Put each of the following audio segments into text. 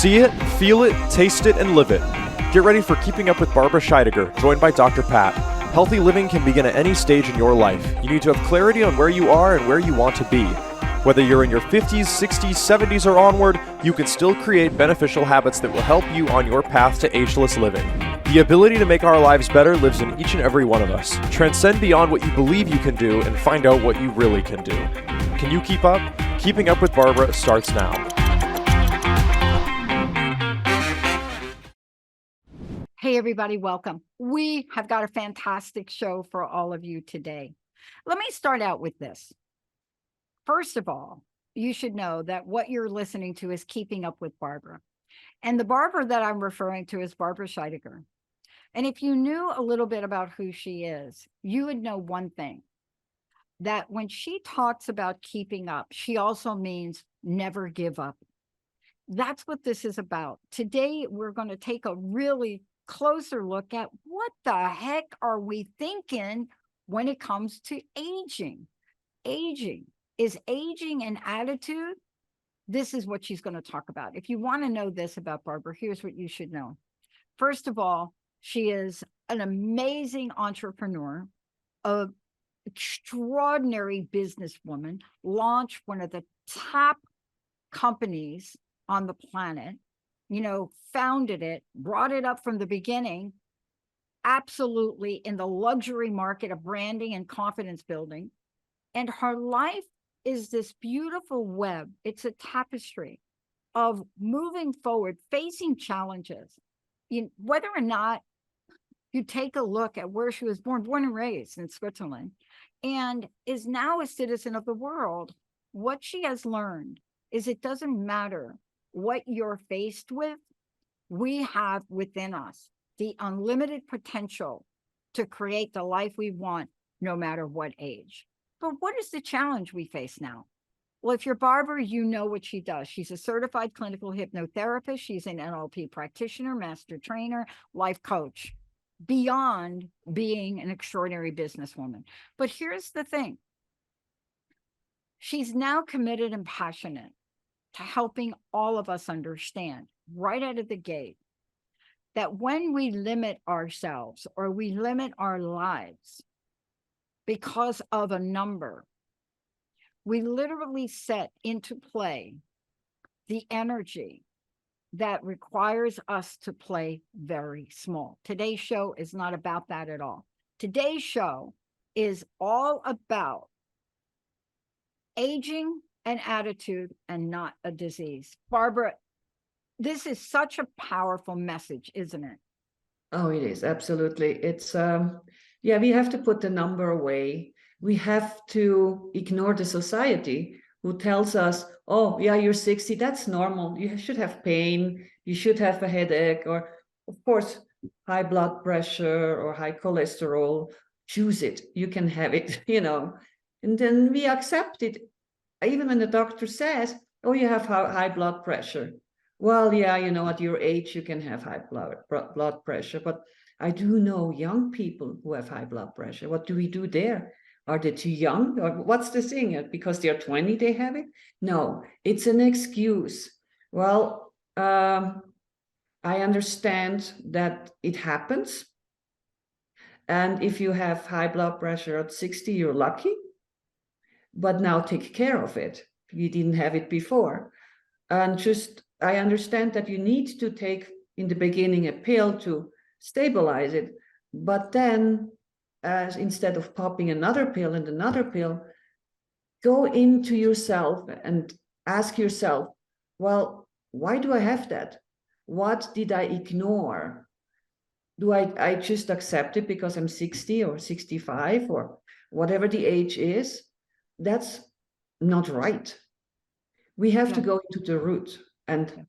See it, feel it, taste it, and live it. Get ready for Keeping Up with Barbara Scheidegger, joined by Dr. Pat. Healthy living can begin at any stage in your life. You need to have clarity on where you are and where you want to be. Whether you're in your 50s, 60s, 70s, or onward, you can still create beneficial habits that will help you on your path to ageless living. The ability to make our lives better lives in each and every one of us. Transcend beyond what you believe you can do and find out what you really can do. Can you keep up? Keeping Up with Barbara starts now. Hey everybody, welcome. We have got a fantastic show for all of you today. Let me start out with this. First of all, you should know that what you're listening to is Keeping Up with Barbara. And the Barbara that I'm referring to is Barbara Scheidegger. And if you knew a little bit about who she is, you would know one thing, that when she talks about keeping up, she also means never give up. That's what this is about. Today, we're going to take a really closer look at what the heck are we thinking when it comes to aging. Is aging an attitude? This is what she's going to talk about. If you want to know this about Barbara, here's what you should know. First of all, she is an amazing entrepreneur, an extraordinary businesswoman, launched one of the top companies on the planet, founded it, brought it up from the beginning, absolutely in the luxury market of branding and confidence building. And her life is this beautiful web. It's a tapestry of moving forward, facing challenges. Whether or not you take a look at where she was born and raised in Switzerland, and is now a citizen of the world, what she has learned is it doesn't matter what you're faced with, we have within us the unlimited potential to create the life we want, no matter what age. But what is the challenge we face now? Well, if you're Barbara, you know what she does. She's a certified clinical hypnotherapist. She's an NLP practitioner, master trainer, life coach, beyond being an extraordinary businesswoman. But here's the thing. She's now committed and passionate to helping all of us understand right out of the gate that when we limit ourselves or we limit our lives because of a number, we literally set into play the energy that requires us to play very small. Today's show is not about that at all. Today's show is all about aging an attitude and not a disease. Barbara, this is such a powerful message, isn't it? Oh, it is. Absolutely. It's, we have to put the number away. We have to ignore the society who tells us, oh, yeah, you're 60. That's normal. You should have pain. You should have a headache, or of course, high blood pressure or high cholesterol. Choose it. You can have it, and then we accept it. Even when the doctor says, oh, you have high blood pressure. Well, yeah, at your age, you can have high blood pressure. But I do know young people who have high blood pressure. What do we do there? Are they too young? Or what's the thing? Because they're 20, they have it? No, it's an excuse. Well, I understand that it happens. And if you have high blood pressure at 60, you're lucky. But now take care of it. You didn't have it before. And I understand that you need to take in the beginning a pill to stabilize it, but then instead of popping another pill and another pill, go into yourself and ask yourself, well, why do I have that? What did I ignore? Do I just accept it because I'm 60 or 65 or whatever the age is? That's not right. We have to go into the root and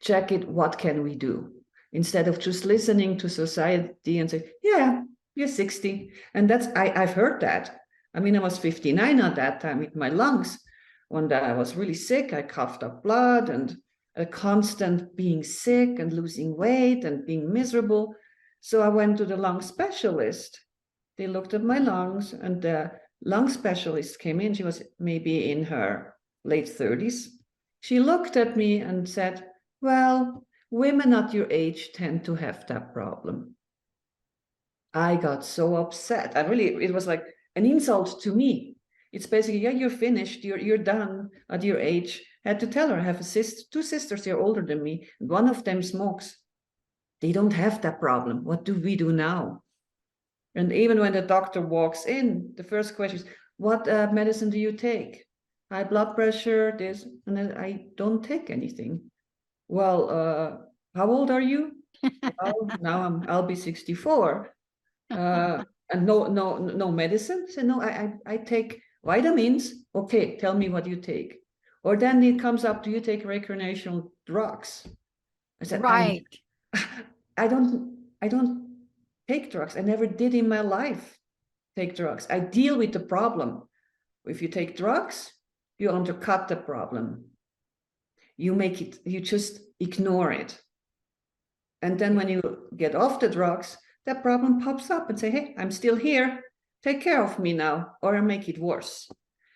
check it. What can we do? Instead of just listening to society and say, yeah, you're 60. And I've heard that. I mean, I was 59 at that time with my lungs. One day I was really sick. I coughed up blood and a constant being sick and losing weight and being miserable. So I went to the lung specialist. They looked at my lungs, and the lung specialist came in. She was maybe in her late 30s. She looked at me and said, Well, women at your age tend to have that problem. I got so upset. It was like an insult to me. It's basically, yeah, you're finished, you're done at your age. I had to tell her I have two sisters, they're older than me, and one of them smokes. They don't have that problem. What do we do now? And even when the doctor walks in, the first question is, what medicine do you take? High blood pressure, this, and then I don't take anything. Well, how old are you? Well, now I'll be 64. And no medicine. So no, I take vitamins. Okay, tell me what you take. Or then it comes up, do you take recreational drugs? I said, Right. I don't take drugs. I never did in my life take drugs. I deal with the problem. If you take drugs, you undercut the problem. You just ignore it. And then when you get off the drugs, that problem pops up and say, hey, I'm still here. Take care of me now, or I make it worse.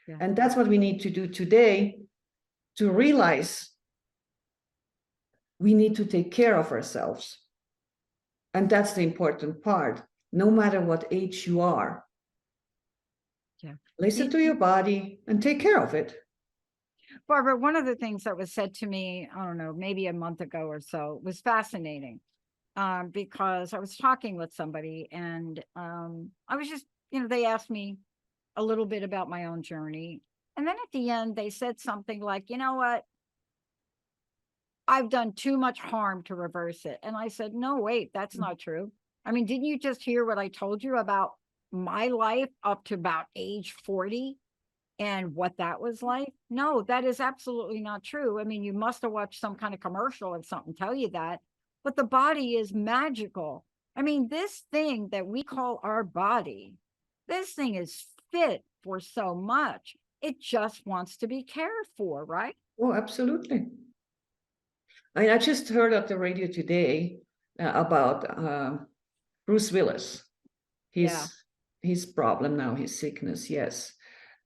Yeah. And that's what we need to do today, to realize we need to take care of ourselves. And that's the important part. No matter what age you are, listen to your body and take care of it. Barbara, one of the things that was said to me, I don't know, maybe a month ago or so, was fascinating. Because I was talking with somebody and I was just, they asked me a little bit about my own journey. And then at the end, they said something like, you know what? I've done too much harm to reverse it. And I said, no, wait, that's not true. I mean, didn't you just hear what I told you about my life up to about age 40 and what that was like? No, that is absolutely not true. I mean, you must have watched some kind of commercial or something tell you that. But the body is magical. I mean, this thing that we call our body, this thing is fit for so much. It just wants to be cared for, right? Oh, absolutely. I mean, I just heard at the radio today about Bruce Willis, his problem now, his sickness, yes.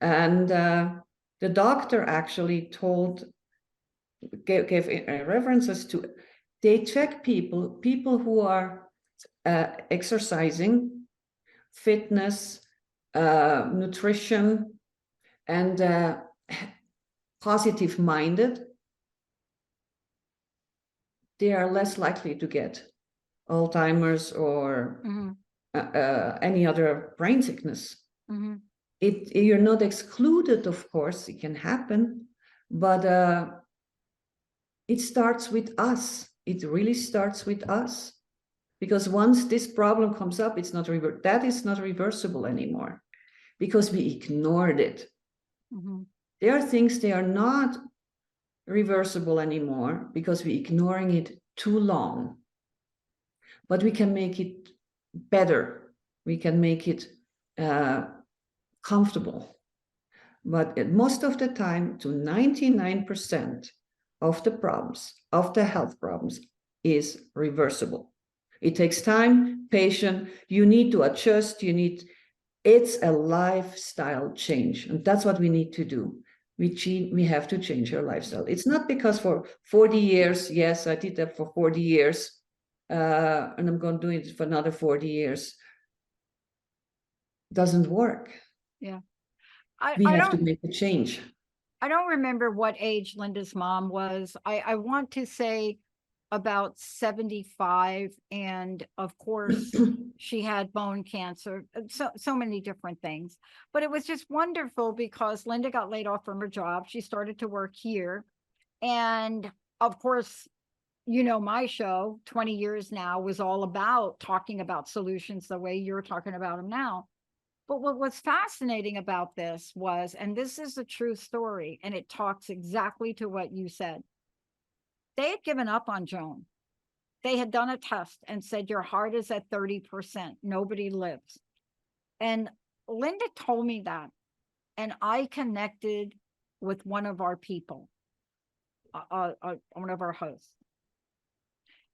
And the doctor actually gave references to, they check people who are exercising, fitness, nutrition, and positive minded. They are less likely to get Alzheimer's or any other brain sickness. You're not excluded, of course, it can happen, but it starts with us. It really starts with us. Because once this problem comes up, that is not reversible anymore because we ignored it. There are things, they are not reversible anymore because we're ignoring it too long. But we can make it better. We can make it comfortable. But most of the time, to 99% of the problems, of the health problems, is reversible. It takes time, patience, you need to adjust, it's a lifestyle change. And that's what we need to do. We have to change our lifestyle. It's not because for 40 years, yes, I did that for 40 years, and I'm going to do it for another 40 years. Doesn't work. Yeah. We have to make a change. I don't remember what age Linda's mom was. I want to say about 75. And of course, she had bone cancer, so many different things. But it was just wonderful because Linda got laid off from her job. She started to work here. And of course, my show, 20 years now, was all about talking about solutions the way you're talking about them now. But what was fascinating about this was, and this is a true story, and it talks exactly to what you said. They had given up on Joan. They had done a test and said, your heart is at 30%. Nobody lives. And Linda told me that. And I connected with one of our people, one of our hosts.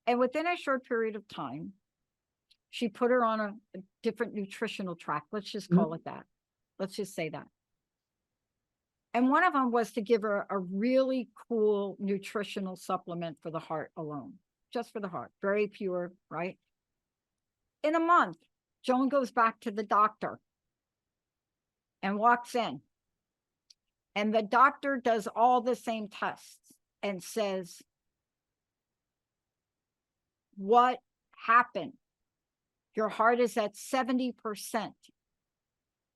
And within a short period of time, she put her on a different nutritional track. Let's just call it that. Let's just say that. And one of them was to give her a really cool nutritional supplement for the heart alone, just for the heart, very pure, right? In a month, Joan goes back to the doctor and walks in. And the doctor does all the same tests and says, what happened? Your heart is at 70%.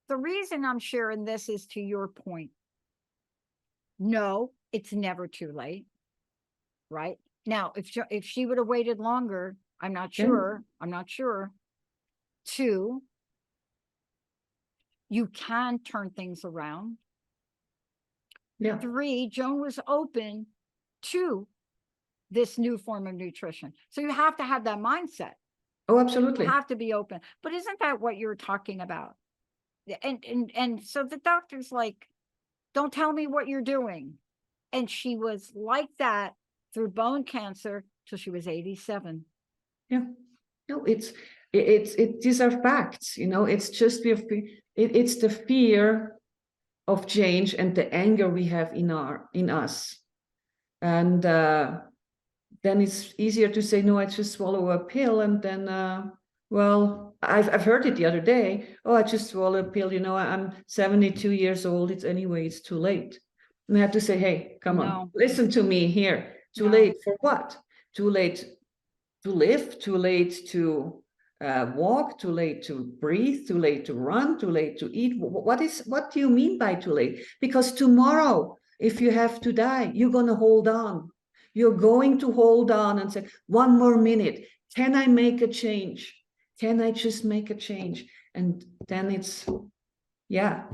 The reason I'm sharing this is to your point. No, it's never too late, right? Now, if she would have waited longer, I'm not sure. I'm not sure. 2, you can turn things around. Yeah. 3, Joan was open to this new form of nutrition. So you have to have that mindset. Oh, absolutely. You have to be open. But isn't that what you're talking about? And so the doctor's like, don't tell me what you're doing. And she was like that through bone cancer till she was 87. Yeah. No, these are facts, you know, it's just it's the fear of change and the anger we have in us. And then it's easier to say, no, I just swallow a pill. And then, well, I've heard it the other day. Oh, I just swallow a pill. You know, I'm 72 years old. It's too late. And I have to say, hey, come on, listen to me here. Too late for what? Too late to live, too late to walk, too late to breathe, too late to run, too late to eat. What do you mean by too late? Because tomorrow, if you have to die, you're going to hold on. You're going to hold on and say, 1 more minute. Can I make a change? Can I just make a change? And then it's, yeah,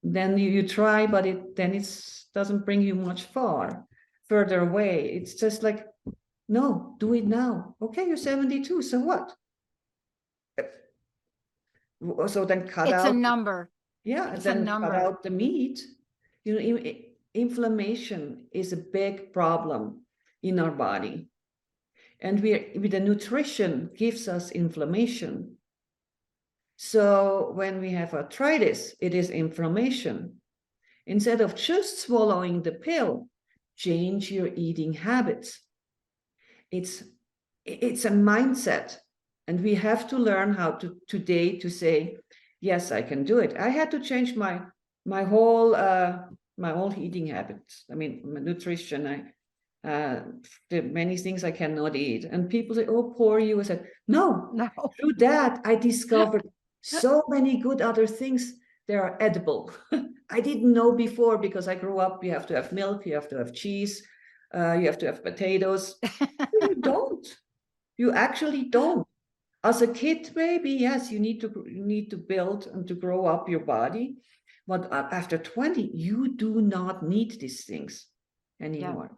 then you try, but it doesn't bring you much further away. It's just like, no, do it now. Okay, you're 72, so what? So then cut out. It's a number. Yeah, it's then a number. Cut out the meat. You know, inflammation is a big problem in our body. And the nutrition gives us inflammation. So when we have arthritis, it is inflammation. Instead of just swallowing the pill, change your eating habits. It's a mindset, and we have to learn how to today to say, yes, I can do it. I had to change my whole eating habits. I mean, my nutrition. There are many things I cannot eat, and people say, "Oh, poor you." I said, "No." Through that, I discovered so many good other things that are edible. I didn't know before because I grew up. You have to have milk. You have to have cheese. You have to have potatoes. You don't. You actually don't. As a kid, maybe, yes, you need to build and to grow up your body. But after 20, you do not need these things anymore. Yeah.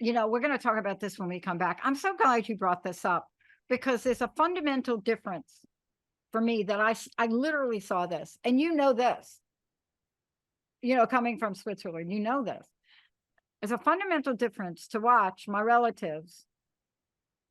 You know, we're going to talk about this when we come back. I'm so glad you brought this up because there's a fundamental difference for me that I literally saw this. And you know this, you know, coming from Switzerland, you know this. There's a fundamental difference to watch my relatives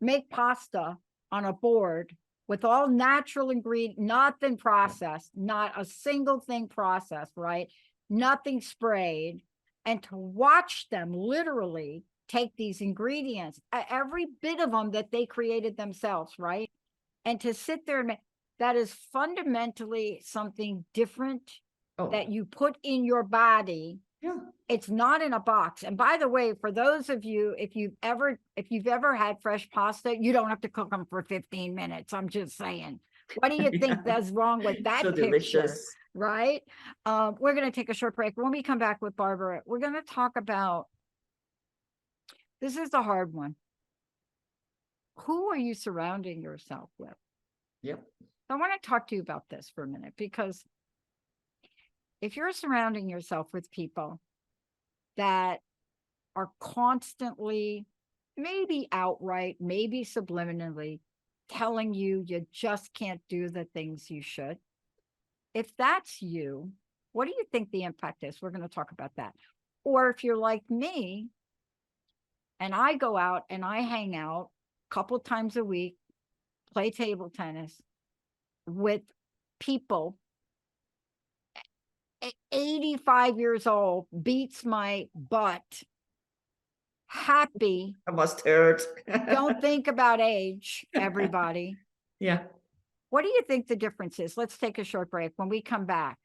make pasta on a board with all natural ingredients, nothing processed, not a single thing processed, right? Nothing sprayed. And to watch them literally take these ingredients, every bit of them that they created themselves, right? And to sit there and make, that is fundamentally something different that you put in your body. Yeah. It's not in a box. And by the way, for those of you, if you've ever had fresh pasta, you don't have to cook them for 15 minutes. I'm just saying. What do you think that's wrong with that so picture? Delicious. Right? We're going to take a short break. When we come back with Barbara, we're going to talk about, this is the hard one. Who are you surrounding yourself with? Yep. I want to talk to you about this for a minute, because if you're surrounding yourself with people that are constantly, maybe outright, maybe subliminally telling you you just can't do the things you should, if that's you, what do you think the impact is? We're going to talk about that. Or if you're like me, and I go out and I hang out a couple times a week, play table tennis with people, 85 years old, beats my butt, happy. I must hurt. Don't think about age, everybody. Yeah. What do you think the difference is? Let's take a short break. When we come back,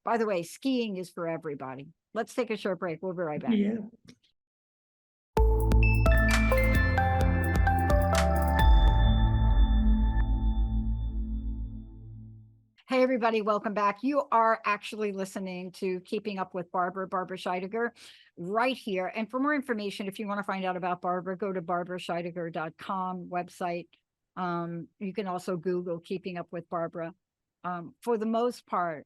by the way, skiing is for everybody. Let's take a short break. We'll be right back. Yeah. Hey, everybody, welcome back. You are actually listening to Keeping Up with Barbara Scheidegger, right here. And for more information, if you want to find out about Barbara, go to barbarascheidegger.com website. You can also Google Keeping Up with Barbara. For the most part,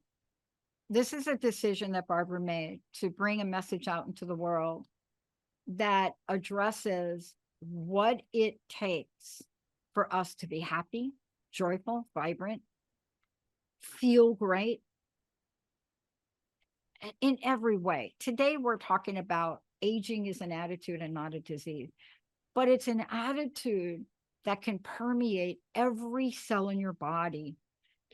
this is a decision that Barbara made to bring a message out into the world that addresses what it takes for us to be happy, joyful, vibrant, feel great in every way. Today, we're talking about aging is an attitude and not a disease, but it's an attitude that can permeate every cell in your body.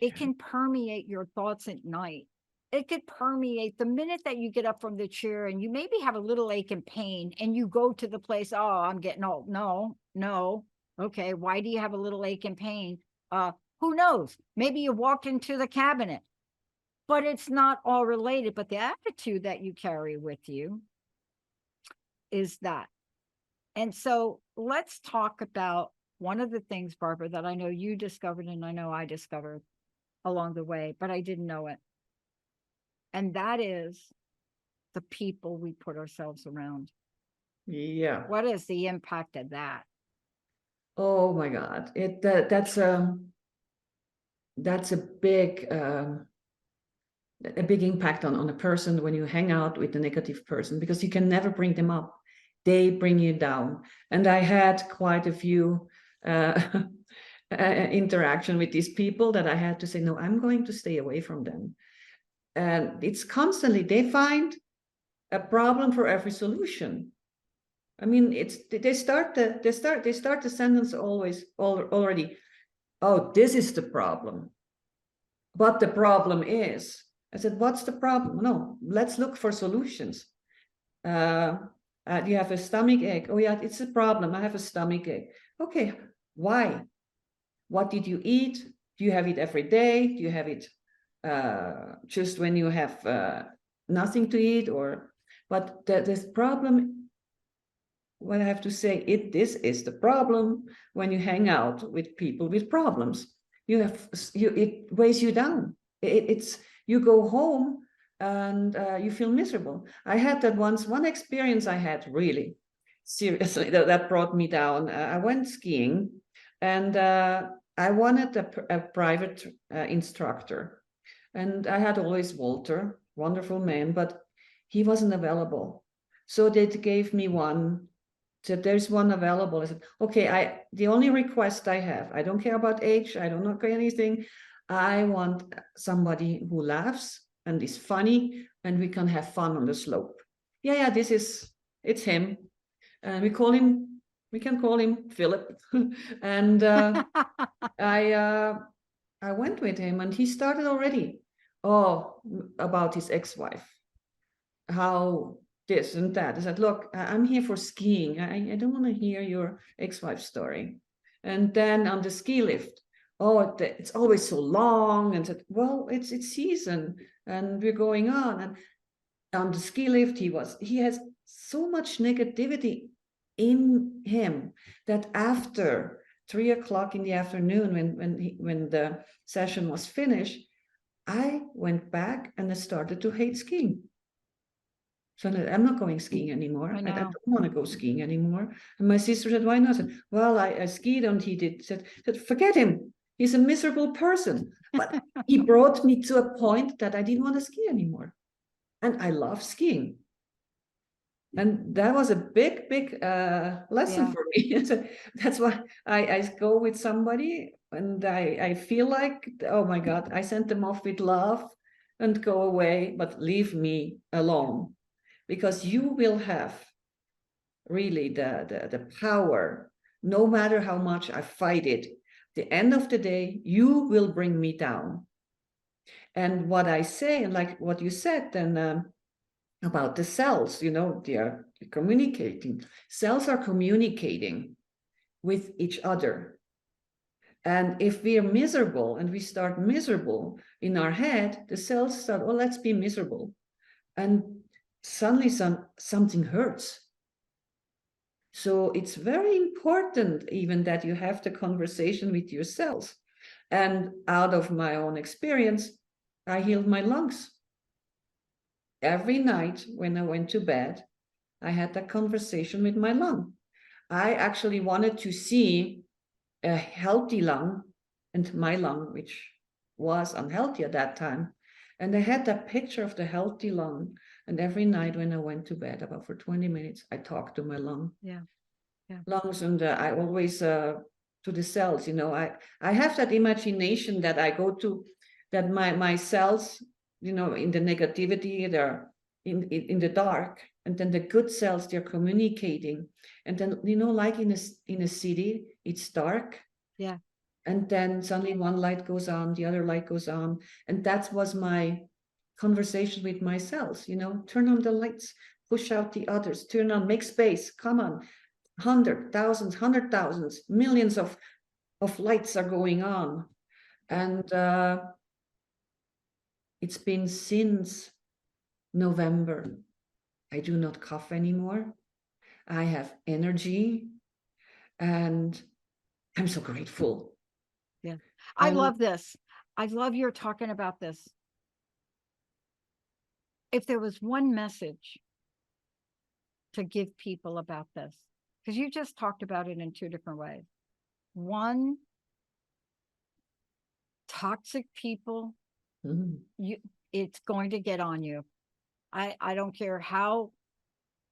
It can permeate your thoughts at night. It could permeate the minute that you get up from the chair and you maybe have a little ache and pain and you go to the place, oh, I'm getting old. No. Okay, why do you have a little ache and pain? Who knows? Maybe you walked into the cabinet, but it's not all related. But the attitude that you carry with you is that. And so let's talk about one of the things, Barbara, that I know you discovered and I know I discovered along the way, but I didn't know it. And that is the people we put ourselves around. Yeah. What is the impact of that? Oh my God. That's a big impact on a person when you hang out with a negative person, because you can never bring them up. They bring you down. And I had quite a few interaction with these people that I had to say, no, I'm going to stay away from them. And it's constantly, they find a problem for every solution. I mean, they start the sentence already. Oh, this is the problem. But the problem is, I said, what's the problem? No, let's look for solutions. You have a stomach ache. Oh yeah, it's a problem. I have a stomach ache. Okay, why? What did you eat? Do you have it every day? Do you have it just when you have nothing to eat? But this problem, what I have to say, this is the problem when you hang out with people with problems. It weighs you down. You go home and you feel miserable. I had that one experience I had really seriously that brought me down. I went skiing and I wanted a private instructor, and I had always Walter, wonderful man, but he wasn't available. So they gave me one. Said there's one available. I said, okay, the only request I have, I don't care about age, I don't know anything. I want somebody who laughs and is funny and we can have fun on the slope. Yeah, it's him. And we can call him Philip. And I went with him and he started already, about his ex-wife, how this and that. I said, look, I'm here for skiing. I don't want to hear your ex-wife story. And then on the ski lift, it's always so long. And said, well, it's season and we're going on. And on the ski lift, he has so much negativity in him that after 3 o'clock in the afternoon, when the session was finished, I went back and I started to hate skiing. So I'm not going skiing anymore. I don't want to go skiing anymore. And my sister said, why not? I said, well, I skied and he said, forget him. He's a miserable person. But he brought me to a point that I didn't want to ski anymore. And I love skiing. And that was a big lesson for me. That's why I go with somebody and I feel like, oh my God, I sent them off with love and go away, but leave me alone. Because you will have really the power, no matter how much I fight it, the end of the day, you will bring me down. And what I say, and like what you said then about the cells, they are communicating. Cells are communicating with each other. And if we are miserable and we start miserable in our head, the cells start, oh, let's be miserable. And suddenly something hurts. So it's very important even that you have the conversation with your cells. And out of my own experience, I healed my lungs. Every night when I went to bed, I had that conversation with my lung. I actually wanted to see a healthy lung and my lung, which was unhealthy at that time. And I had that picture of the healthy lung. And every night when I went to bed, about for 20 minutes, I talked to my lung. Yeah. Lungs, and I always to the cells, I have that imagination that I go to, that my cells, in the negativity, they're in the dark, and then the good cells, they're communicating, and then like in a city, it's dark, Yeah. and then suddenly one light goes on, the other light goes on, and that was my conversation with my cells. Turn on the lights, push out the others, turn on, make space, come on. 100,000s, 100,000s, millions of lights are going on. And it's been since November. I do not cough anymore. I have energy, and I'm so grateful. Yeah. I love this. I love you're talking about this. If there was one message to give people about this, because you just talked about it in two different ways. One, toxic people, it's going to get on you. I don't care how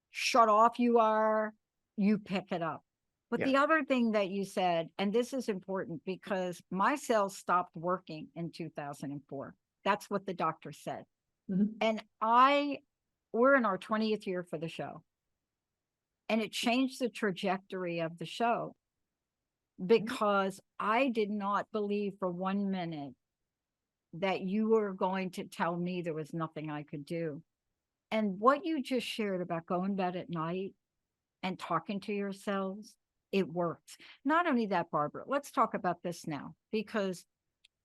shut off you are, you pick it up. But the other thing that you said, and this is important because my cells stopped working in 2004. That's what the doctor said. And we're in our 20th year for the show. And it changed the trajectory of the show because I did not believe for 1 minute that you were going to tell me there was nothing I could do. And what you just shared about going to bed at night and talking to yourselves, it works. Not only that, Barbara, let's talk about this now, because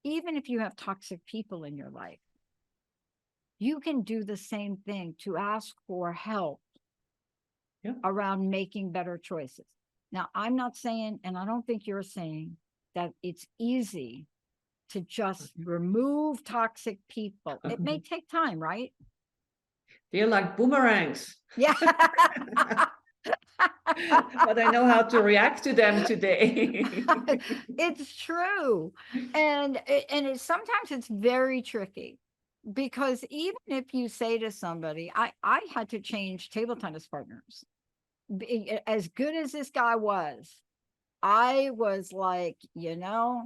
even if you have toxic people in your life, you can do the same thing to ask for help around making better choices. Now, I'm not saying, and I don't think you're saying, that it's easy to just remove toxic people. It may take time, right? They're like boomerangs. Yeah. But I know how to react to them today. It's true. And sometimes it's very tricky, because even if you say to somebody, I had to change table tennis partners. As good as this guy was, I was like, I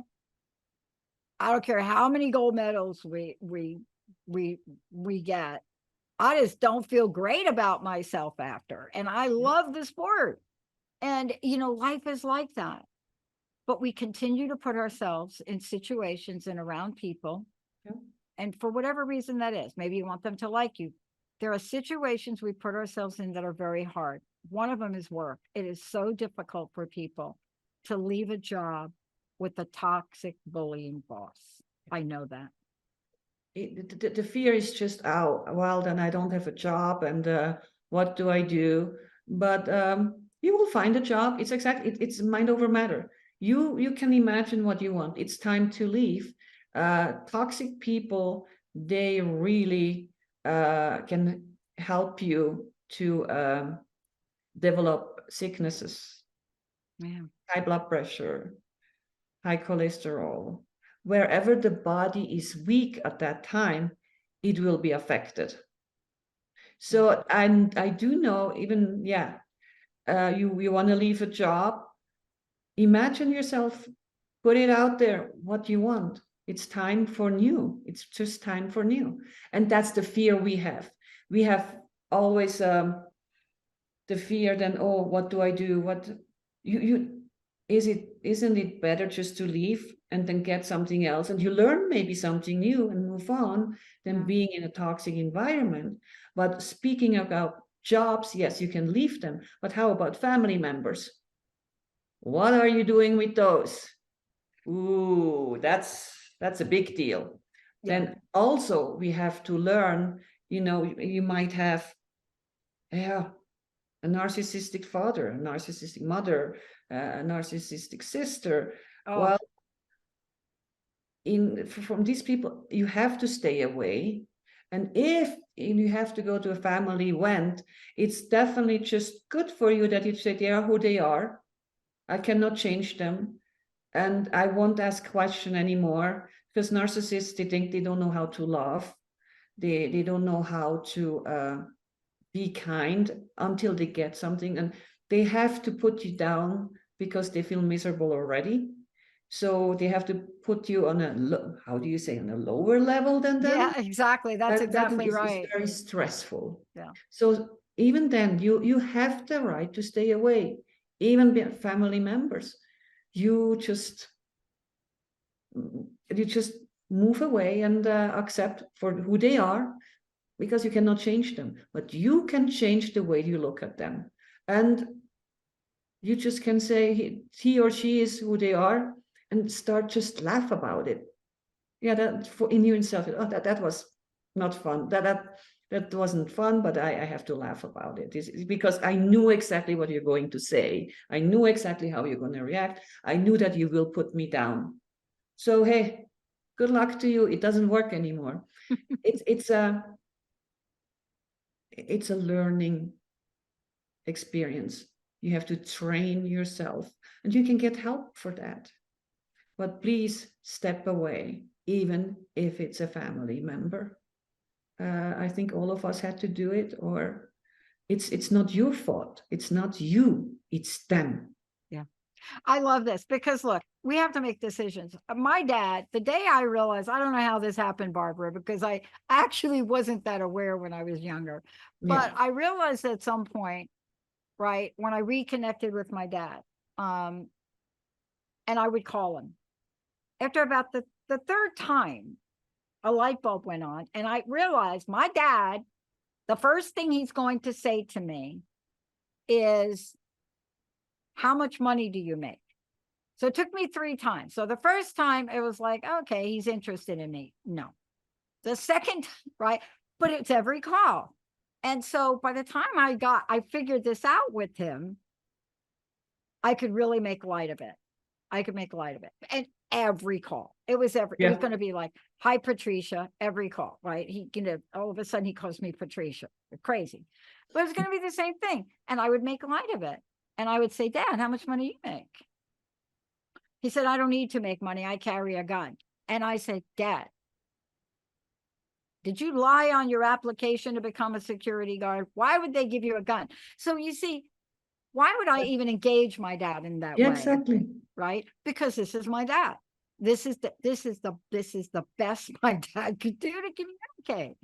don't care how many gold medals we get. I just don't feel great about myself after. And I love the sport. And, life is like that. But we continue to put ourselves in situations and around people. And for whatever reason that is, maybe you want them to like you. There are situations we put ourselves in that are very hard. One of them is work. It is so difficult for people to leave a job with a toxic bullying boss. I know that. The fear is just, oh, well, then I don't have a job, and what do I do? But you will find a job. It's mind over matter. You can imagine what you want. It's time to leave. Toxic people, they really can help you to develop sicknesses, high blood pressure, high cholesterol. Wherever the body is weak at that time, it will be affected. So, and I do know, even, you want to leave a job, imagine yourself, put it out there, what you want. It's time for new. It's just time for new. And that's the fear we have. We have always the fear then, oh, what do I do? Isn't it better just to leave and then get something else, and you learn maybe something new and move on, than Yeah. being in a toxic environment. But speaking about jobs, yes, you can leave them, but how about family members? What are you doing with those? Ooh, that's a big deal. Yeah. Then also we have to learn, you might have, yeah, a narcissistic father, a narcissistic mother, a narcissistic sister. Oh, Well, from these people, you have to stay away. And if you have to go to a family event, it's definitely just good for you that you say they are who they are. I cannot change them. And I won't ask question anymore, because narcissists, they think they don't know how to love. They don't know how to be kind until they get something, and they have to put you down because they feel miserable already. So they have to put you on how do you say, on a lower level than them. yeah, exactly. That's exactly Is right. very stressful. Yeah. So even then, you have the right to stay away, even family members. You just move away and accept for who they are, because you cannot change them, but you can change the way you look at them. And you just can say he or she is who they are, and start just laugh about it. Yeah, that for in yourself, oh, that was not fun. That wasn't fun, but I have to laugh about it. It's because I knew exactly what you're going to say. I knew exactly how you're going to react. I knew that you will put me down. So hey, good luck to you. It doesn't work anymore. It's a learning experience. You have to train yourself, and you can get help for that. But please step away, even if it's a family member. I think all of us had to do it, or it's not your fault. It's not you, it's them. Yeah. I love this because look, we have to make decisions. My dad, the day I realized, I don't know how this happened, Barbara, because I actually wasn't that aware when I was younger, but Yeah. I realized at some point, right, when I reconnected with my dad, and I would call him after about the third time, a light bulb went on, and I realized my dad, the first thing he's going to say to me is, how much money do you make? So it took me 3 times. So the first time it was like, okay, he's interested in me. No. The second, right? But it's every call. And so by the time I figured this out with him, I could really make light of it. I could make light of it. And every call, it was Yeah. going to be like, hi, Patricia, every call, right? All of a sudden he calls me Patricia. Crazy. But it was going to be the same thing. And I would make light of it. And I would say, Dad, how much money do you make? He said, I don't need to make money. I carry a gun. And I said, Dad, did you lie on your application to become a security guard? Why would they give you a gun? So you see, why would I even engage my dad in that Yeah, way? exactly. Right? Because this is my dad. This is the best my dad could do to communicate.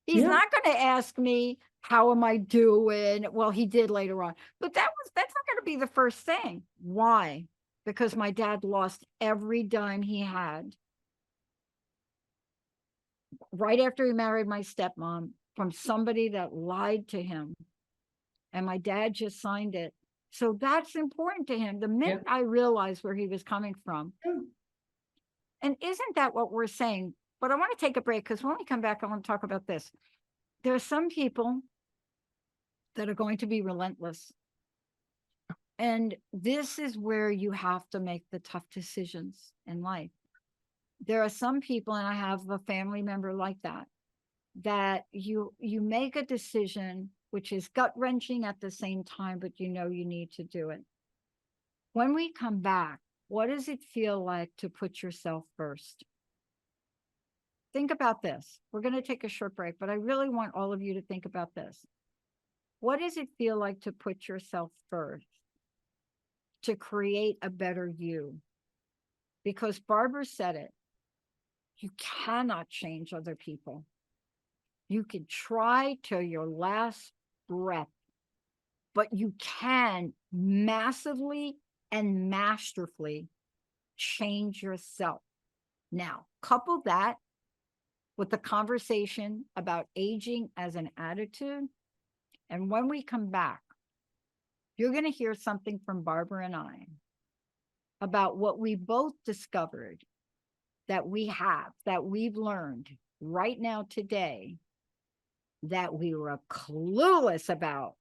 He's not going to ask me, how am I doing? Well, he did later on, but that's not going to be the first thing. Why? Because my dad lost every dime he had right after he married my stepmom from somebody that lied to him. And my dad just signed it. So that's important to him. The minute I realized where he was coming from. And isn't that what we're saying? But I want to take a break, because when we come back, I want to talk about this. There are some people that are going to be relentless. And this is where you have to make the tough decisions in life. There are some people, and I have a family member like that you make a decision which is gut-wrenching at the same time, but you need to do it. When we come back, what does it feel like to put yourself first? Think about this. We're going to take a short break, but I really want all of you to think about this. What does it feel like to put yourself first, to create a better you? Because Barbara said it, you cannot change other people. You can try till your last breath, but you can massively and masterfully change yourself. Now, couple that with the conversation about aging as an attitude. And when we come back, you're going to hear something from Barbara and I about what we both discovered that we've learned right now today that we were clueless about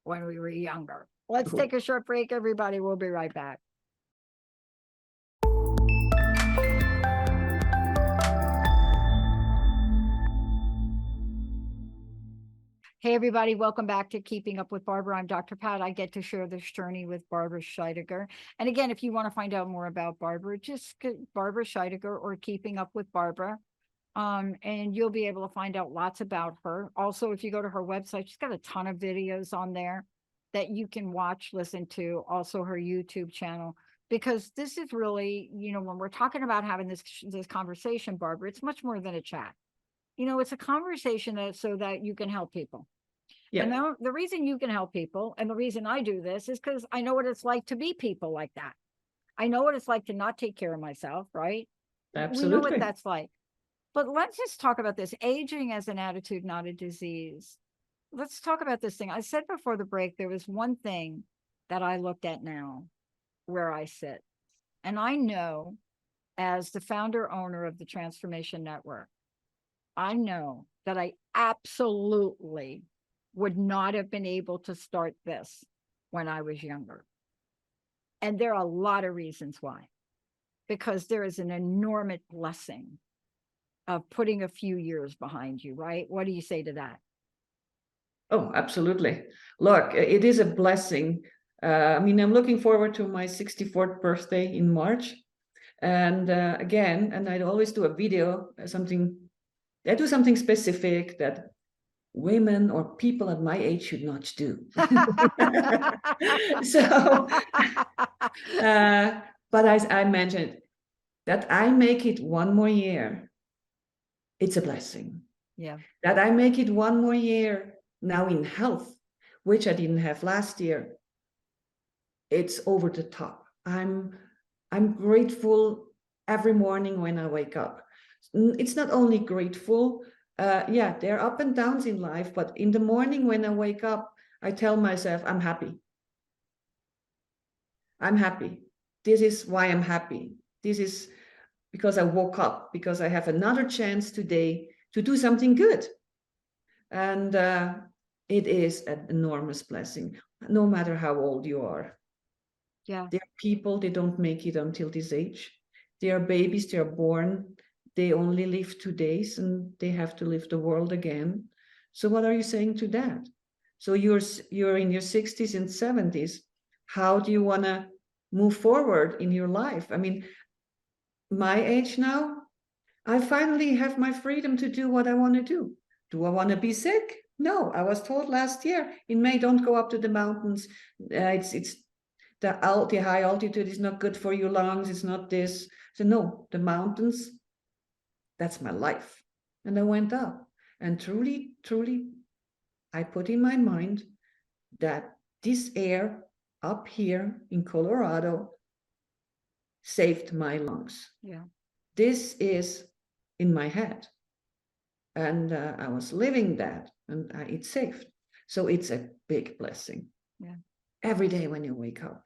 when we were younger. Let's Cool. take a short break, everybody. We'll be right back. Hey, everybody, welcome back to Keeping Up with Barbara. I'm Dr. Pat. I get to share this journey with Barbara Scheidegger. And again, if you want to find out more about Barbara, just get Barbara Scheidegger or Keeping Up with Barbara. And you'll be able to find out lots about her. Also, if you go to her website, she's got a ton of videos on there that you can watch, listen to, also her YouTube channel. Because this is really, when we're talking about having this conversation, Barbara, it's much more than a chat. It's a conversation so that you can help people. Yeah. And the reason you can help people, and the reason I do this, is because I know what it's like to be people like that. I know what it's like to not take care of myself, right? Absolutely. We know what that's like. But let's just talk about this. Aging as an attitude, not a disease. Let's talk about this thing. I said before the break, there was one thing that I looked at now where I sit. And I know, as the founder owner of the Transformation Network, I know that I absolutely would not have been able to start this when I was younger. And there are a lot of reasons why. Because there is an enormous blessing of putting a few years behind you, right? What do you say to that? Oh, absolutely. Look, it is a blessing. I'm looking forward to my 64th birthday in March. And again, and I'd always do a video, I do something specific that women or people at my age should not do. So, but I mentioned that I make it one more year. It's a blessing. Yeah. That I make it one more year now in health, which I didn't have last year. It's over the top. I'm grateful every morning when I wake up. It's not only grateful, there are up and downs in life, but in the morning when I wake up, I tell myself, I'm happy. I'm happy. This is why I'm happy. This is because I woke up, because I have another chance today to do something good. And it is an enormous blessing, no matter how old you are. Yeah. There are people, they don't make it until this age. They are babies, they are born, they only live 2 days and they have to live the world again. So what are you saying to that? So you're in your 60s and 70s. How do you want to move forward in your life? I mean, my age now, I finally have my freedom to do what I want to do. Do I want to be sick? No, I was told last year in May, don't go up to the mountains. It's the high altitude is not good for your lungs. It's not this. So no, the mountains, that's my life. And I went up and truly, I put in my mind that this air up here in Colorado saved my lungs. Yeah. This is in my head. And I was living that and it's saved. So it's a big blessing. Yeah. Every day when you wake up.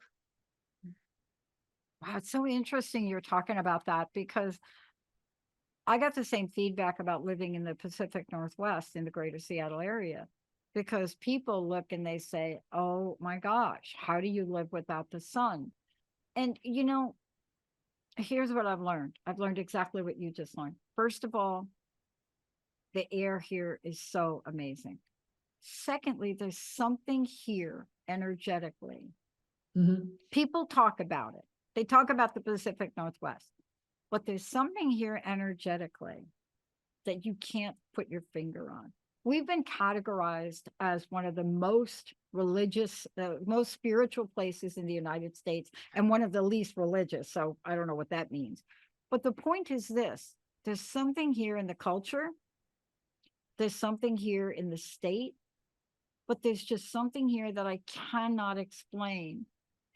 Wow, it's so interesting you're talking about that, because I got the same feedback about living in the Pacific Northwest in the greater Seattle area, because people look and they say, oh my gosh, how do you live without the sun? And here's what I've learned. I've learned exactly what you just learned. First of all, the air here is so amazing. Secondly, there's something here energetically. Mm-hmm. People talk about it. They talk about the Pacific Northwest, but there's something here energetically that you can't put your finger on. We've been categorized as one of the most religious, most spiritual places in the United States, and one of the least religious. So I don't know what that means. But the point is this: there's something here in the culture, there's something here in the state, but there's just something here that I cannot explain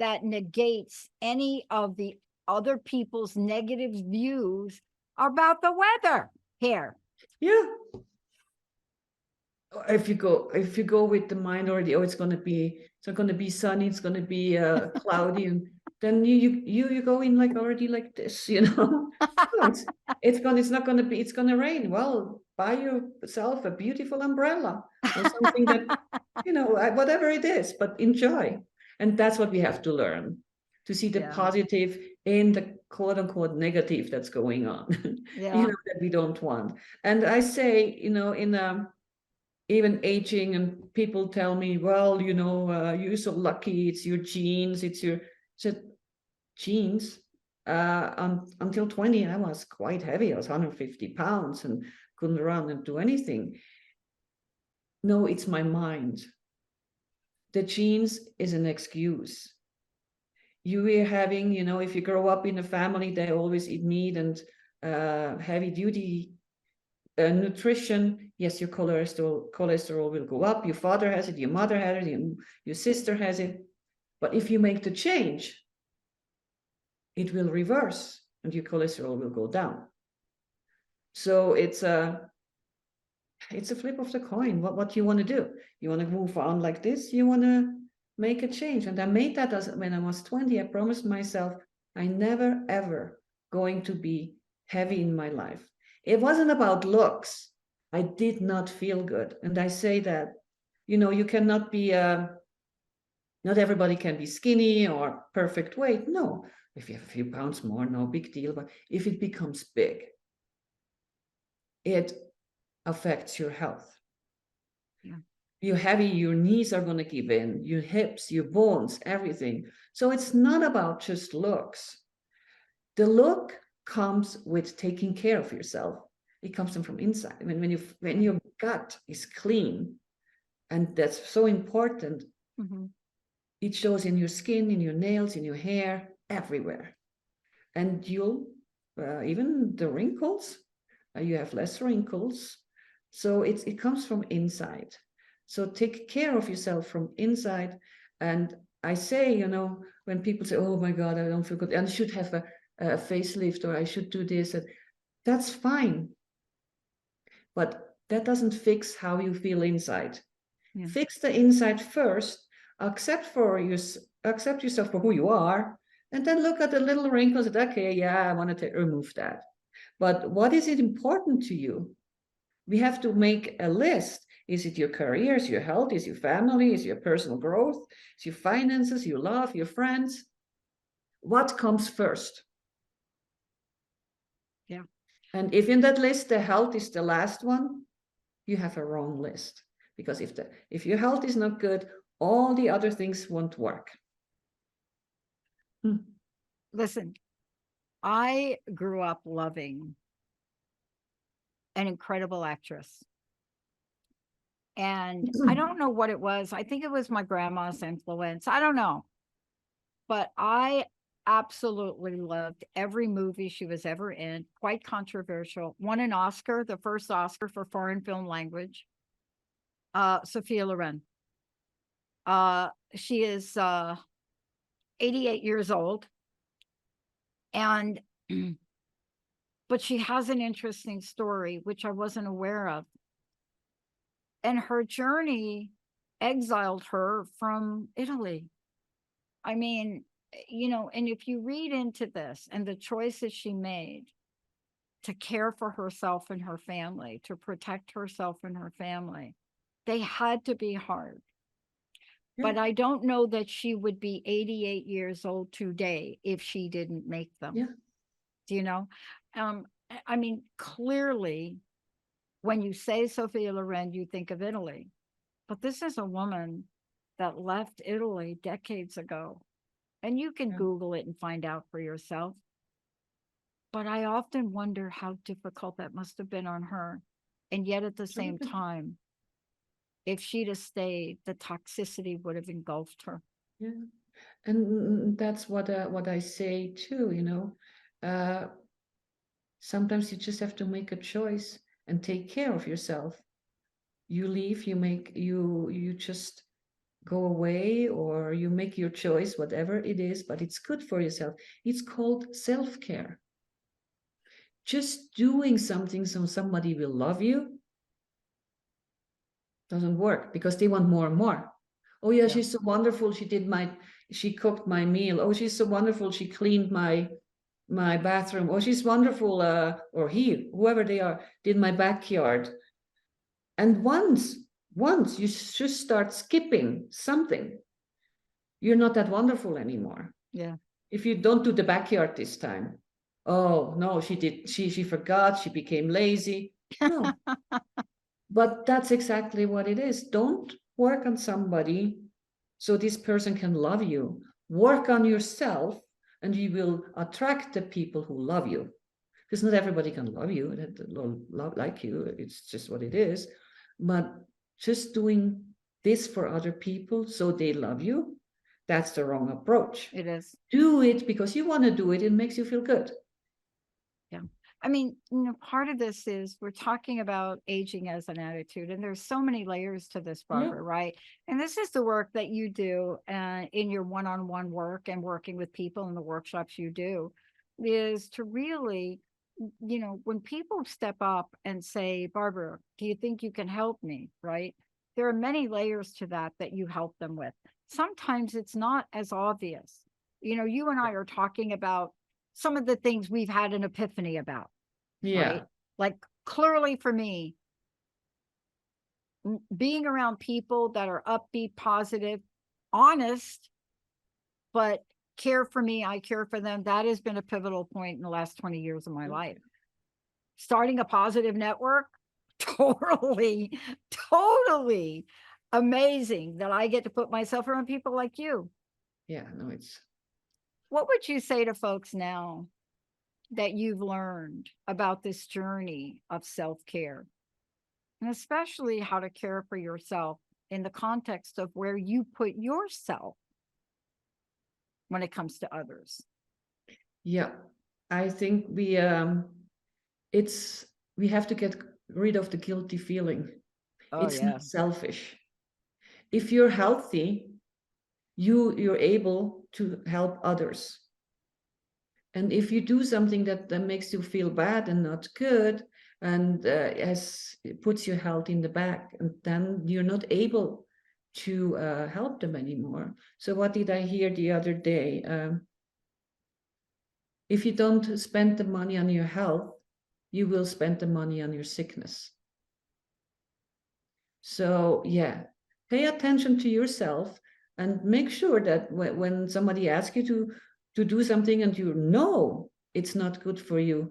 that negates any of the other people's negative views about the weather here. Yeah. If you go with the mind already, oh, it's going to be sunny, it's going to be cloudy, and then you go in like already like this, no, it's not going to be, it's going to rain. Well, buy yourself a beautiful umbrella or something that, whatever it is, but enjoy. And that's what we have to learn, to see the Yeah. positive in the quote unquote negative that's going on. Yeah. That we don't want. And I say, in even aging, and people tell me, well, you're so lucky, it's your genes, genes. Until 20, I was quite heavy. I was 150 pounds and couldn't run and do anything. No, it's my mind. The genes is an excuse. You are having, if you grow up in a family, they always eat meat and heavy duty nutrition, yes, your cholesterol will go up. Your father has it, your mother has it, your sister has it. But if you make the change, it will reverse and your cholesterol will go down. So it's a flip of the coin. What you want to do? You want to move on like this? You want to make a change? And I made that when I was 20. I promised myself I never ever going to be heavy in my life. It wasn't about looks. I did not feel good. And I say that, you cannot be, not everybody can be skinny or perfect weight. No, if you have a few pounds more, no big deal. But if it becomes big, it affects your health. Yeah. You're heavy, your knees are going to give in, your hips, your bones, everything. So it's not about just looks. The look comes with taking care of yourself. It comes from inside. I mean, when your gut is clean, and that's so important, it shows in your skin, in your nails, in your hair, everywhere. And you'll, even the wrinkles, you have less wrinkles. So it comes from inside. So take care of yourself from inside. And I say, when people say, oh my God, I don't feel good, and I should have a facelift, or I should do this, that's fine. But that doesn't fix how you feel inside. Yeah. Fix the inside first, accept yourself for who you are, and then look at the little wrinkles and, okay, yeah, I want to remove that. But what is it important to you? We have to make a list. Is it your career? Is your health? Is your family? Is your personal growth? Is your finances, your love, your friends? What comes first? Yeah. And if in that list, the health is the last one, you have a wrong list. Because if your health is not good, all the other things won't work. Listen, I grew up loving an incredible actress. And I don't know what it was. I think it was my grandma's influence. I don't know. But I absolutely loved every movie she was ever in. Quite controversial. Won an Oscar, the first Oscar for foreign film language. Sophia Loren. She is 88 years old. And but she has an interesting story, which I wasn't aware of. And her journey exiled her from Italy. I mean, and if you read into this and the choices she made to care for herself and her family, to protect herself and her family, they had to be hard. Yeah. But I don't know that she would be 88 years old today if she didn't make them. Yeah. Do you know? I mean, clearly, when you say Sophia Loren, you think of Italy. But this is a woman that left Italy decades ago. And you can Google it and find out for yourself. But I often wonder how difficult that must have been on her. And yet at the same time, if she'd have stayed, the toxicity would have engulfed her. Yeah. And that's what I say too, sometimes you just have to make a choice and take care of yourself. You leave, you just go away, or you make your choice, whatever it is, but it's good for yourself. It's called self-care. Just doing something so somebody will love you doesn't work, because they want more and more. Oh yeah, she's so wonderful. She cooked my meal. Oh, she's so wonderful. She cleaned my bathroom. Oh, she's wonderful. Or whoever they are, did my backyard. And once you just start skipping something, you're not that wonderful anymore. Yeah. If you don't do the backyard this time, oh no, she forgot, she became lazy. No. But that's exactly what it is. Don't work on somebody so this person can love you. Work on yourself, and you will attract the people who love you. Because not everybody can love you, love like you. It's just what it is. But just doing this for other people so they love you, that's the wrong approach. It is. Do it because you want to do it. It makes you feel good. Yeah. I mean, part of this is we're talking about aging as an attitude, and there's so many layers to this, Barbara, right? And this is the work that you do in your one-on-one work and working with people in the workshops you do, is to really, when people step up and say, Barbara, do you think you can help me, right? There are many layers to that you help them with. Sometimes it's not as obvious. You and I are talking about some of the things we've had an epiphany about. Yeah. Right? Like, clearly for me, being around people that are upbeat, positive, honest, but care for me, I care for them. That has been a pivotal point in the last 20 years of my life. Starting a positive network, totally amazing that I get to put myself around people like you. Yeah, no, it's. What would you say to folks now that you've learned about this journey of self-care, and especially how to care for yourself in the context of where you put yourself when it comes to others? Yeah, I think we have to get rid of the guilty feeling. Oh, It's yeah. not selfish. If you're healthy, you're able to help others. And if you do something that makes you feel bad and not good, and puts your health in the back, and then you're not able to help them anymore. So what did I hear the other day? If you don't spend the money on your health, you will spend the money on your sickness. So yeah, pay attention to yourself and make sure that when somebody asks you to do something and you know it's not good for you,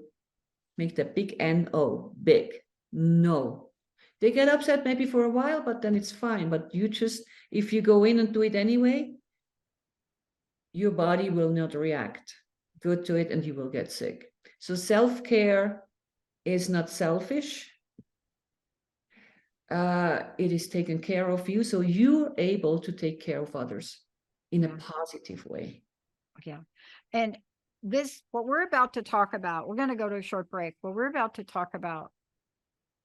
make the big N-O, big, no. They get upset maybe for a while, but then it's fine. But if you go in and do it anyway, your body will not react good to it and you will get sick. So self-care is not selfish. It is taken care of you, so you're able to take care of others in a positive way. Yeah. And what we're about to talk about, we're going to go to a short break. What we're about to talk about,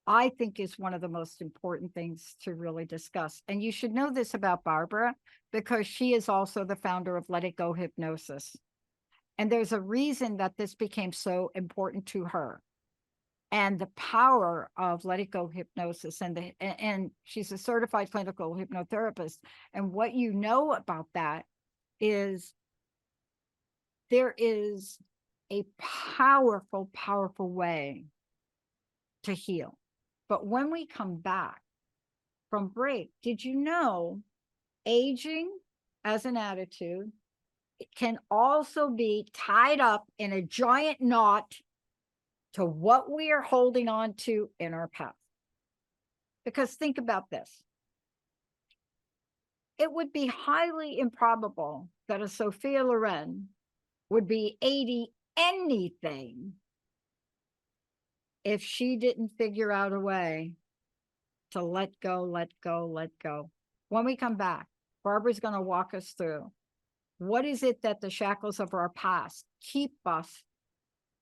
I think, is one of the most important things to really discuss. And you should know this about Barbara, because she is also the founder of Let It Go Hypnosis. And there's a reason that this became so important to her, and the power of Let It Go Hypnosis. And she's a certified clinical hypnotherapist. And what you know about that is there is a powerful, powerful way to heal. But when we come back from break, did you know aging as an attitude, it can also be tied up in a giant knot to what we are holding on to in our past? Because think about this. It would be highly improbable that a Sophia Loren would be 80 anything if she didn't figure out a way to let go, let go, let go. When we come back, Barbara's going to walk us through what is it that the shackles of our past keep us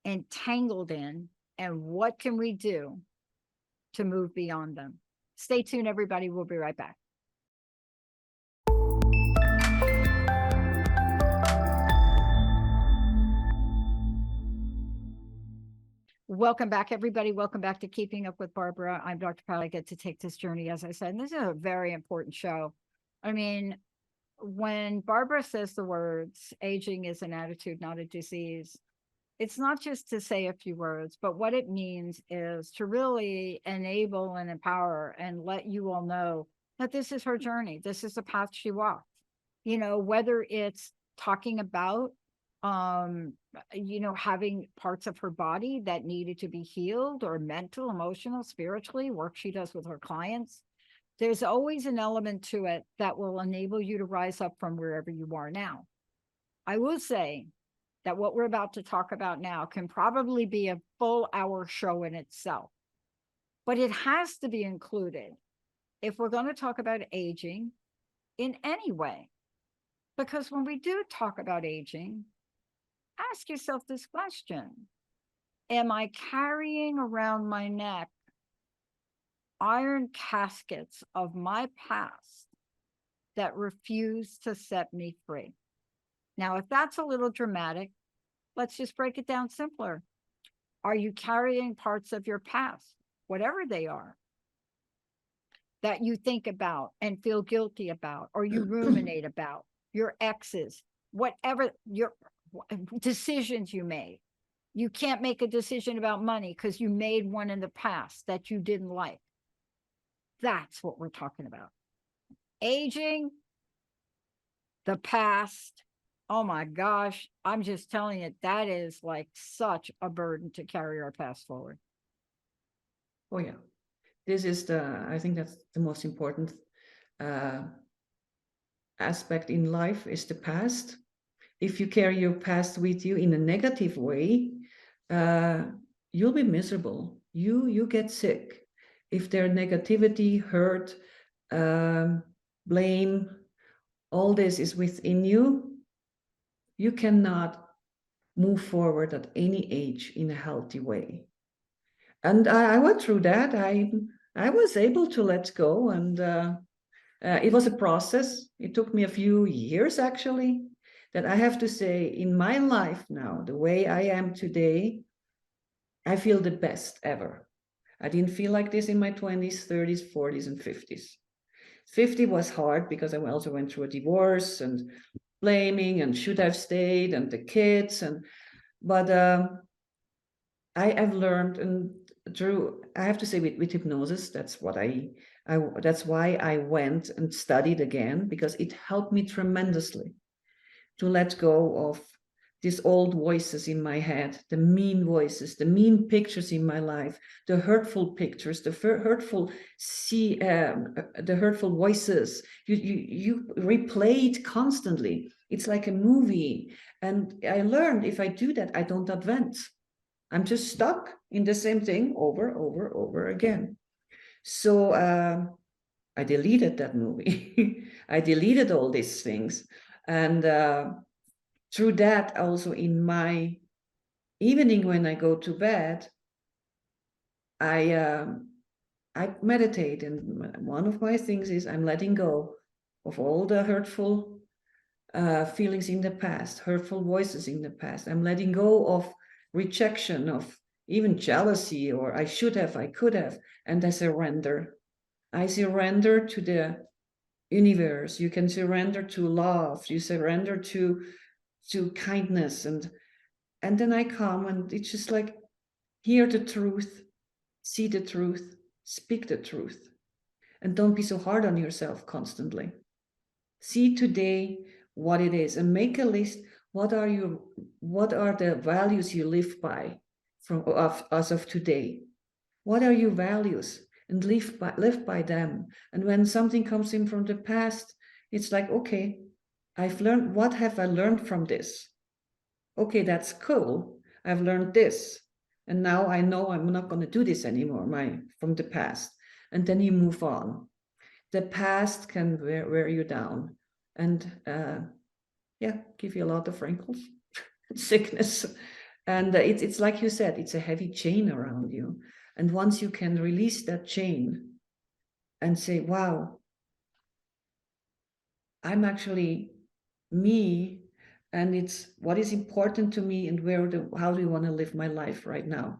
entangled in, and what can we do to move beyond them. Stay tuned, everybody. We'll be right back. Welcome back, everybody. Welcome back to Keeping Up with Barbara. I'm Dr. Pat. I get to take this journey, as I said, and this is a very important show. I mean, when Barbara says the words, aging is an attitude, not a disease, it's not just to say a few words, but what it means is to really enable and empower and let you all know that this is her journey. This is the path she walked. You know, whether it's talking about having parts of her body that needed to be healed, or mental, emotional, spiritually, work she does with her clients. There's always an element to it that will enable you to rise up from wherever you are now. I will say that what we're about to talk about now can probably be a full hour show in itself, but it has to be included if we're going to talk about aging in any way. Because when we do talk about aging, ask yourself this question: am I carrying around my neck iron caskets of my past that refuse to set me free? Now, if that's a little dramatic, let's just break it down simpler. Are you carrying parts of your past, whatever they are, that you think about and feel guilty about, or you ruminate about? Your exes, whatever your decisions you made. You can't make a decision about money because you made one in the past that you didn't like. That's what we're talking about. Aging, the past. Oh my gosh, I'm just telling you, that is like such a burden to carry our past forward. Oh yeah, I think that's the most important aspect in life, is the past. If you carry your past with you in a negative way, you'll be miserable. You get sick. If there's negativity, hurt, blame, all this is within you, you cannot move forward at any age in a healthy way. And I went through that. I was able to let go, and it was a process. It took me a few years, actually, that I have to say, in my life now, the way I am today, I feel the best ever. I didn't feel like this in my 20s, 30s, 40s, and 50s. 50 was hard because I also went through a divorce and blaming and should have stayed and the kids. But I've learned, and I have to say, with hypnosis, that's why I went and studied again, because it helped me tremendously to let go of these old voices in my head, the mean voices, the mean pictures in my life, the hurtful pictures, the hurtful voices. You replay it constantly. It's like a movie. And I learned, if I do that, I don't advance. I'm just stuck in the same thing over again. So I deleted that movie. I deleted all these things. And through that, also in my evening when I go to bed, I meditate. And one of my things is I'm letting go of all the hurtful feelings in the past, hurtful voices in the past. I'm letting go of rejection, of even jealousy, or I should have, I could have, and I surrender. I surrender to the universe. You can surrender to love. You surrender to kindness, and then I come, and it's just like, hear the truth, see the truth, speak the truth, and don't be so hard on yourself constantly. See today what it is, and make a list. What are the values you live by as of today? What are your values? And live by them. And when something comes in from the past, it's like, okay, I've learned. What have I learned from this? Okay, that's cool. I've learned this. And now I know I'm not going to do this anymore, from the past. And then you move on. The past can wear you down, and give you a lot of wrinkles, sickness. And it's like you said, it's a heavy chain around you. And once you can release that chain and say, wow, I'm actually me, and it's what is important to me, and how do you want to live my life right now?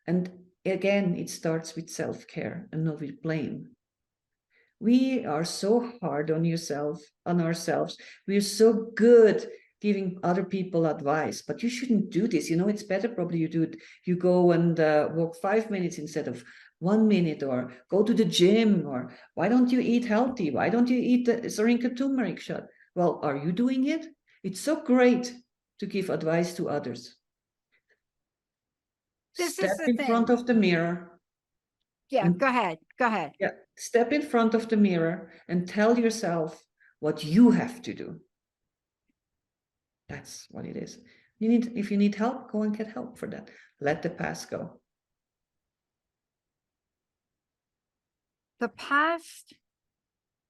And again, it starts with self-care and not with blame. We are so hard on ourselves. We're so good giving other people advice, but you shouldn't do this. It's better probably you go and walk 5 minutes instead of 1 minute, or go to the gym, or why don't you eat healthy? Why don't you eat the Sarinka turmeric shot? Well, are you doing it? It's so great to give advice to others. This Step is the in front thing. of the mirror. Yeah, go ahead. Go ahead. Yeah, step in front of the mirror and tell yourself what you have to do. That's what it is. If you need help, go and get help for that. Let the past go. The past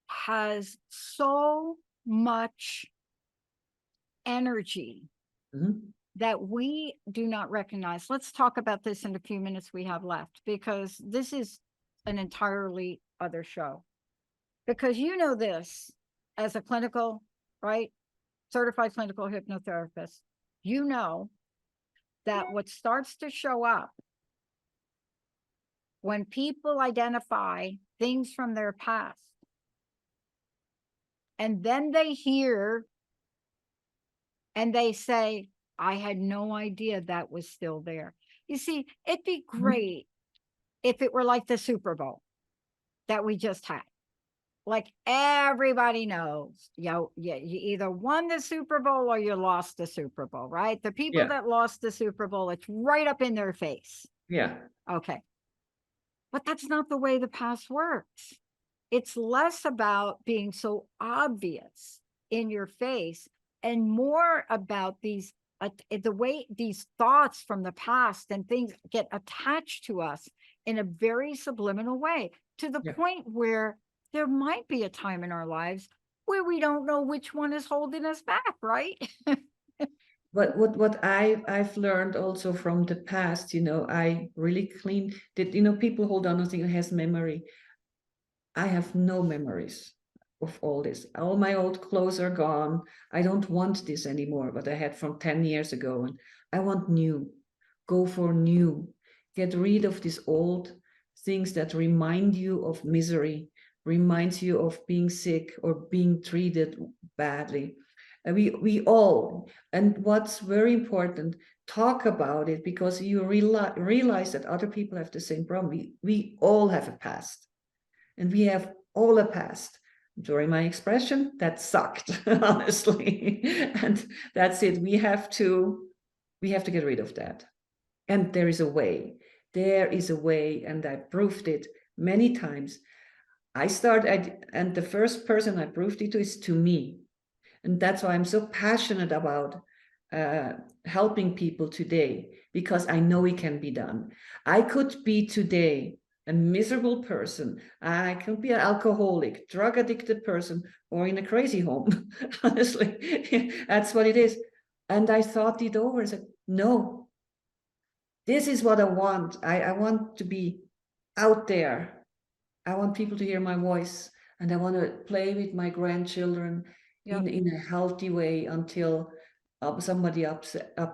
has so much energy that we do not recognize. Let's talk about this in the few minutes we have left, because this is an entirely other show. Because this as a clinical, right, certified clinical hypnotherapist, that what starts to show up when people identify things from their past, and then they hear and they say, I had no idea that was still there. You see, it'd be great if it were like the Super Bowl that we just had. Like everybody knows, you either won the Super Bowl or you lost the Super Bowl, right? The people that lost the Super Bowl, it's right up in their face. Yeah. Okay. But that's not the way the past works. It's less about being so obvious in your face and more about the way these thoughts from the past and things get attached to us in a very subliminal way, to the point where there might be a time in our lives where we don't know which one is holding us back, right? But what I've learned also from the past, I really clean that, people hold on to things, has memory. I have no memories of all this. All my old clothes are gone. I don't want this anymore, what I had from 10 years ago. And I want new. Go for new. Get rid of these old things that remind you of misery, reminds you of being sick or being treated badly. We all, and what's very important, talk about it, because you realize that other people have the same problem. We all have a past. And we have all a past. During my expression, that sucked, honestly. And that's it. We have to get rid of that. And there is a way. There is a way, and I proved it many times. And the first person I proved it to is to me. And that's why I'm so passionate about helping people today, because I know it can be done. I could be today a miserable person. I could be an alcoholic, drug addicted person, or in a crazy home. Honestly, that's what it is. And I thought it over and said, no, this is what I want. I want to be out there. I want people to hear my voice, and I want to play with my grandchildren in a healthy way until somebody up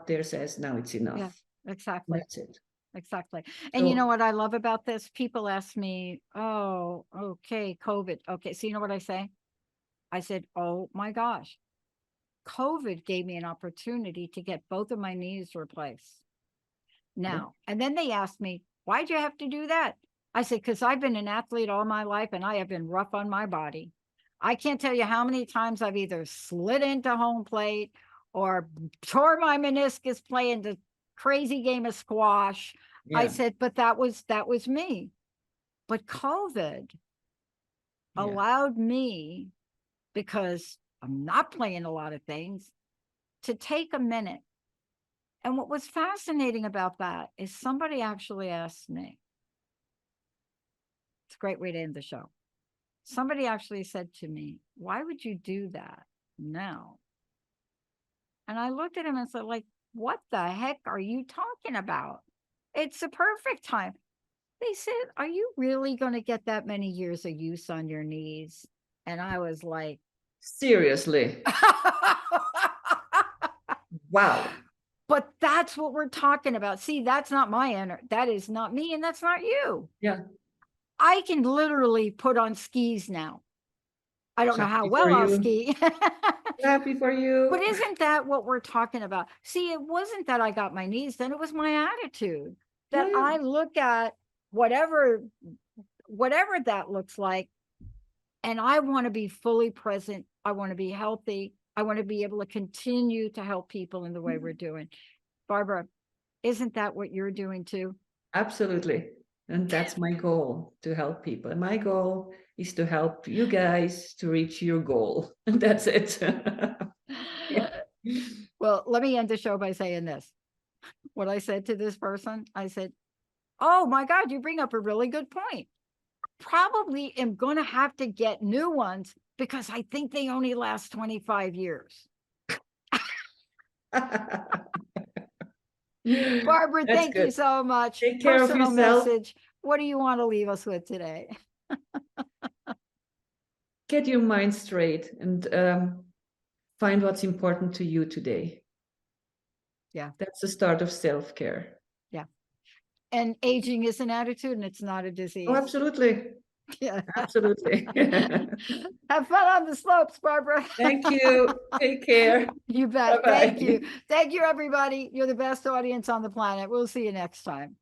there says, now it's enough. Yeah, exactly. That's it. Exactly. And you know what I love about this? People ask me, oh, okay, COVID. Okay, so you know what I say? I said, oh my gosh, COVID gave me an opportunity to get both of my knees replaced. Now, and then they asked me, why'd you have to do that? I said, because I've been an athlete all my life and I have been rough on my body. I can't tell you how many times I've either slid into home plate or tore my meniscus playing the crazy game of squash. I said, but that was me. But COVID allowed me, because I'm not playing a lot of things, to take a minute. And what was fascinating about that is somebody actually asked me, it's a great way to end the show. Somebody actually said to me, why would you do that now? And I looked at him and said, like, what the heck are you talking about? It's a perfect time. They said, are you really going to get that many years of use on your knees? And I was like, seriously? Wow. But that's what we're talking about. See, that's not that is not me, and that's not you. Yeah. I can literally put on skis now. I don't know how Happy well for I'll you. ski. Happy for you. But isn't that what we're talking about? See, it wasn't that I got my knees done, it was my attitude that Yeah. I look at whatever that looks like, and I want to be fully present. I want to be healthy. I want to be able to continue to help people in the way we're doing. Barbara, isn't that what you're doing too? Absolutely. And that's my goal, to help people. And my goal is to help you guys to reach your goal. And that's it. Yeah. Well, let me end the show by saying this. What I said to this person, I said, oh my God, you bring up a really good point. Probably am going to have to get new ones because I think they only last 25 years. Barbara, That's thank you good. so much. Take care of Personal yourself. message. What do you want to leave us with today? Get your mind straight and find what's important to you today. Yeah. That's the start of self-care. Yeah. And aging is an attitude and it's not a disease. Oh, absolutely. Yeah. Absolutely. Have fun on the slopes, Barbara. Thank you. Take care. You bet. Bye-bye. Thank you. Thank you, everybody. You're the best audience on the planet. We'll see you next time.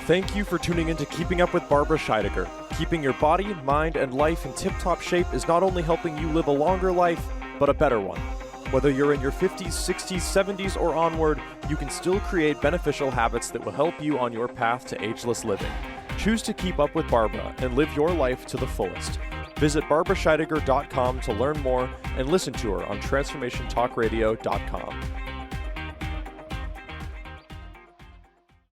Thank you for tuning in to Keeping Up with Barbara Scheidegger. Keeping your body, mind, and life in tip-top shape is not only helping you live a longer life, but a better one. Whether you're in your 50s, 60s, 70s, or onward, you can still create beneficial habits that will help you on your path to ageless living. Choose to keep up with Barbara and live your life to the fullest. Visit barbarascheidegger.com to learn more and listen to her on transformationtalkradio.com.